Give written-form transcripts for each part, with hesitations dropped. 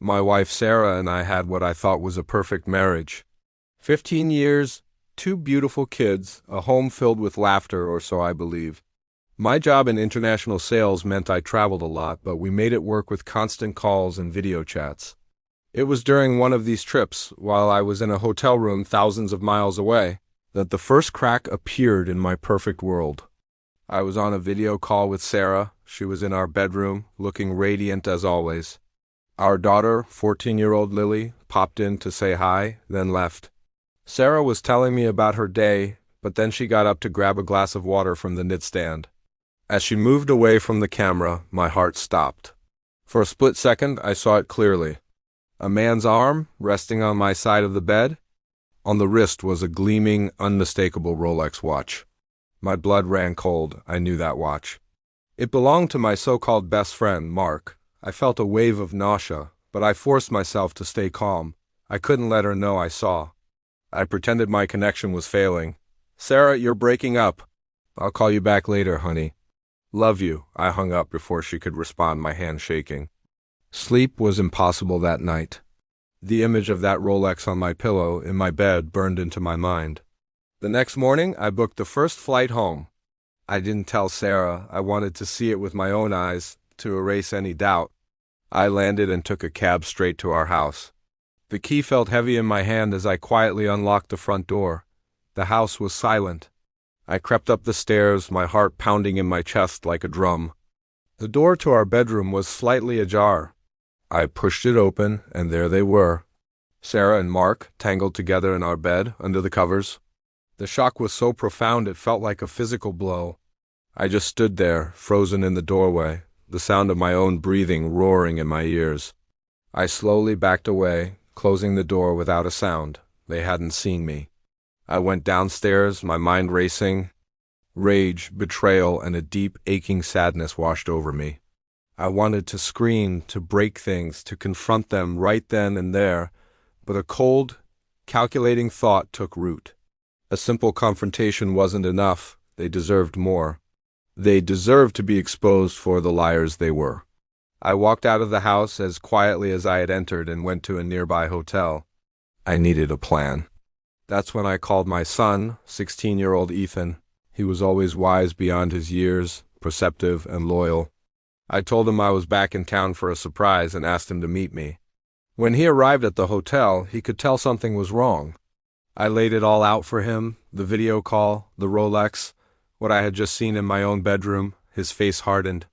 My wife Sarah and I had what I thought was a perfect marriage. 15 years, two beautiful kids, a home filled with laughter, or so I believe. My job in international sales meant I traveled a lot, but we made it work with constant calls and video chats. It was during one of these trips, while I was in a hotel room thousands of miles away, that the first crack appeared in my perfect world. I was on a video call with Sarah. She was in our bedroom, looking radiant as always. Our daughter, 14-year-old Lily, popped in to say hi, then left. Sarah was telling me about her day, but then she got up to grab a glass of water from the nightstand. As she moved away from the camera, my heart stopped. For a split second, I saw it clearly. A man's arm resting on my side of the bed. On the wrist was a gleaming, unmistakable Rolex watch. My blood ran cold. I knew that watch. It belonged to my so-called best friend, Mark. I felt a wave of nausea, but I forced myself to stay calm. I couldn't let her know I saw. I pretended my connection was failing. "Sarah, you're breaking up." "I'll call you back later, honey." "Love you." I hung up before she could respond, my hand shaking. Sleep was impossible that night. The image of that Rolex on my pillow in my bed burned into my mind. The next morning, I booked the first flight home. I didn't tell Sarah. I wanted to see it with my own eyes, to erase any doubt. I landed and took a cab straight to our house. The key felt heavy in my hand as I quietly unlocked the front door. The house was silent. I crept up the stairs, my heart pounding in my chest like a drum. The door to our bedroom was slightly ajar. I pushed it open, and there they were. Sarah and Mark, tangled together in our bed, under the covers. The shock was so profound it felt like a physical blow. I just stood there, frozen in the doorway, the sound of my own breathing roaring in my ears. I slowly backed away, closing the door without a sound. They hadn't seen me. I went downstairs, my mind racing. Rage, betrayal, and a deep, aching sadness washed over me. I wanted to scream, to break things, to confront them right then and there, but a cold, calculating thought took root. A simple confrontation wasn't enough. They deserved more. They deserved to be exposed for the liars they were. I walked out of the house as quietly as I had entered and went to a nearby hotel. I needed a plan. That's when I called my son, 16-year-old Ethan. He was always wise beyond his years, perceptive and loyal. I told him I was back in town for a surprise and asked him to meet me. When he arrived at the hotel, he could tell something was wrong. I laid it all out for him, the video call, the Rolex, what I had just seen in my own bedroom. His face hardened.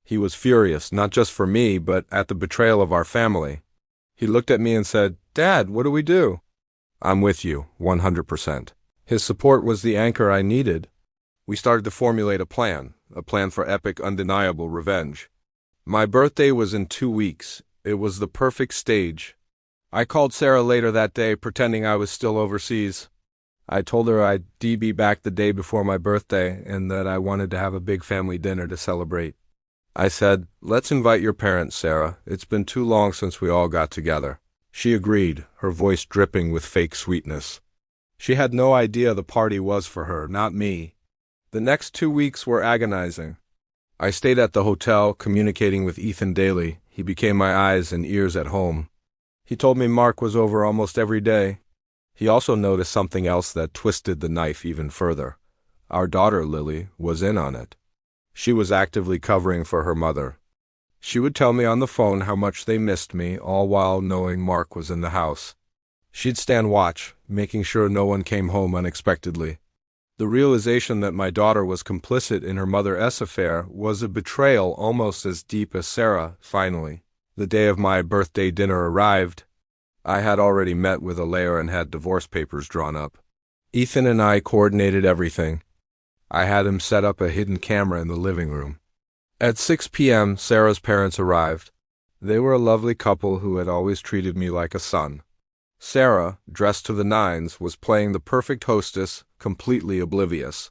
He was furious, not just for me, but at the betrayal of our family. He looked at me and said, "Dad, what do we do?" "I'm with you, 100%. His support was the anchor I needed. We started to formulate a plan for epic, undeniable revenge. My birthday was in 2 weeks. It was the perfect stage. I called Sarah later that day, pretending I was still overseas. I told her I'd be back the day before my birthday and that I wanted to have a big family dinner to celebrate. I said, "Let's invite your parents, Sarah. It's been too long since we all got together." She agreed, her voice dripping with fake sweetness. She had no idea the party was for her, not me. The next 2 weeks were agonizing. I stayed at the hotel, communicating with Ethan daily. He became my eyes and ears at home. He told me Mark was over almost every day. He also noticed something else that twisted the knife even further. Our daughter, Lily, was in on it. She was actively covering for her mother. She would tell me on the phone how much they missed me, all while knowing Mark was in the house. She'd stand watch, making sure no one came home unexpectedly. The realization that my daughter was complicit in her Mother S affair was a betrayal almost as deep as Sarah. Finally, the day of my birthday dinner arrived. I had already met with a lawyer and had divorce papers drawn up. Ethan and I coordinated everything. I had him set up a hidden camera in the living room. At 6 p.m., Sarah's parents arrived. They were a lovely couple who had always treated me like a son. Sarah, dressed to the nines, was playing the perfect hostess, completely oblivious.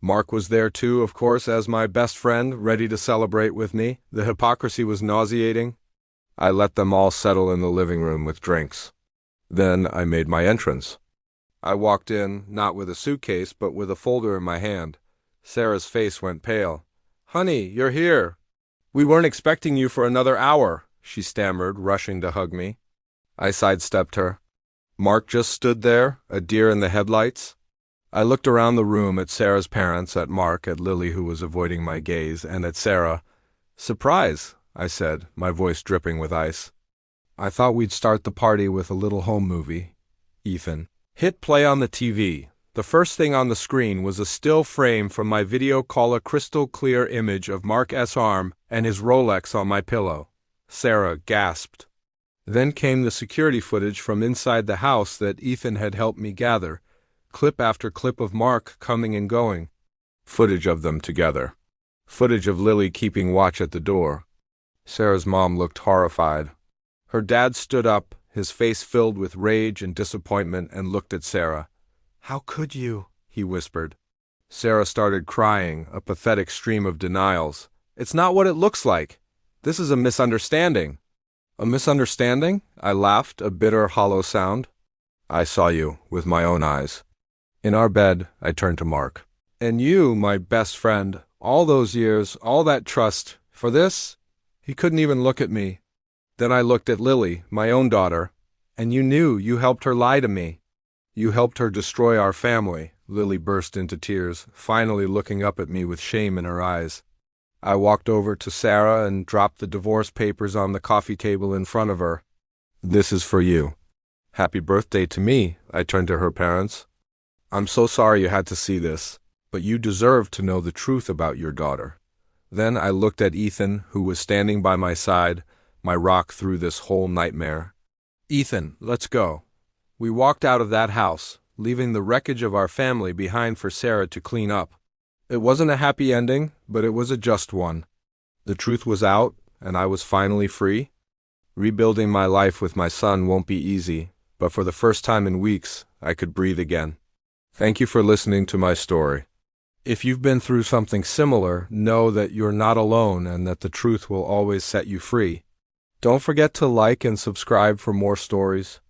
Mark was there too, of course, as my best friend, ready to celebrate with me. The hypocrisy was nauseating. I let them all settle in the living room with drinks. Then I made my entrance. I walked in, not with a suitcase, but with a folder in my hand. Sarah's face went pale. "Honey, you're here. We weren't expecting you for another hour." she stammered, rushing to hug me. I sidestepped her. Mark just stood there, a deer in the headlights. I looked around the room at Sarah's parents, at Mark, at Lily, who was avoiding my gaze, and at Sarah. "Surprise," I said, my voice dripping with ice. "I thought we'd start the party with a little home movie." Ethan hit play on the TV. The first thing on the screen was a still frame from my video call, a crystal clear image of Mark's arm and his Rolex on my pillow. Sarah gasped. Then came the security footage from inside the house that Ethan had helped me gather, clip after clip of Mark coming and going. Footage of them together. Footage of Lily keeping watch at the door. Sarah's mom looked horrified. Her dad stood up, his face filled with rage and disappointment, and looked at Sarah. "How could you?" he whispered. Sarah started crying, a pathetic stream of denials. "It's not what it looks like. This is a misunderstanding." "A misunderstanding?" I laughed, a bitter, hollow sound. "I saw you with my own eyes." In our bed, I turned to Mark. "And you, my best friend, all those years, all that trust, for this?" He couldn't even look at me. Then I looked at Lily, my own daughter. "And you knew, you helped her lie to me. You helped her destroy our family." Lily burst into tears, finally looking up at me with shame in her eyes. I walked over to Sarah and dropped the divorce papers on the coffee table in front of her. "This is for you." "Happy birthday to me," I turned to her parents. "I'm so sorry you had to see this, but you deserve to know the truth about your daughter." Then I looked at Ethan, who was standing by my side, my rock through this whole nightmare. "Ethan, let's go." We walked out of that house, leaving the wreckage of our family behind for Sarah to clean up. It wasn't a happy ending, but it was a just one. The truth was out, and I was finally free. Rebuilding my life with my son won't be easy, but for the first time in weeks, I could breathe again. Thank you for listening to my story. If you've been through something similar, know that you're not alone and that the truth will always set you free. Don't forget to like and subscribe for more stories.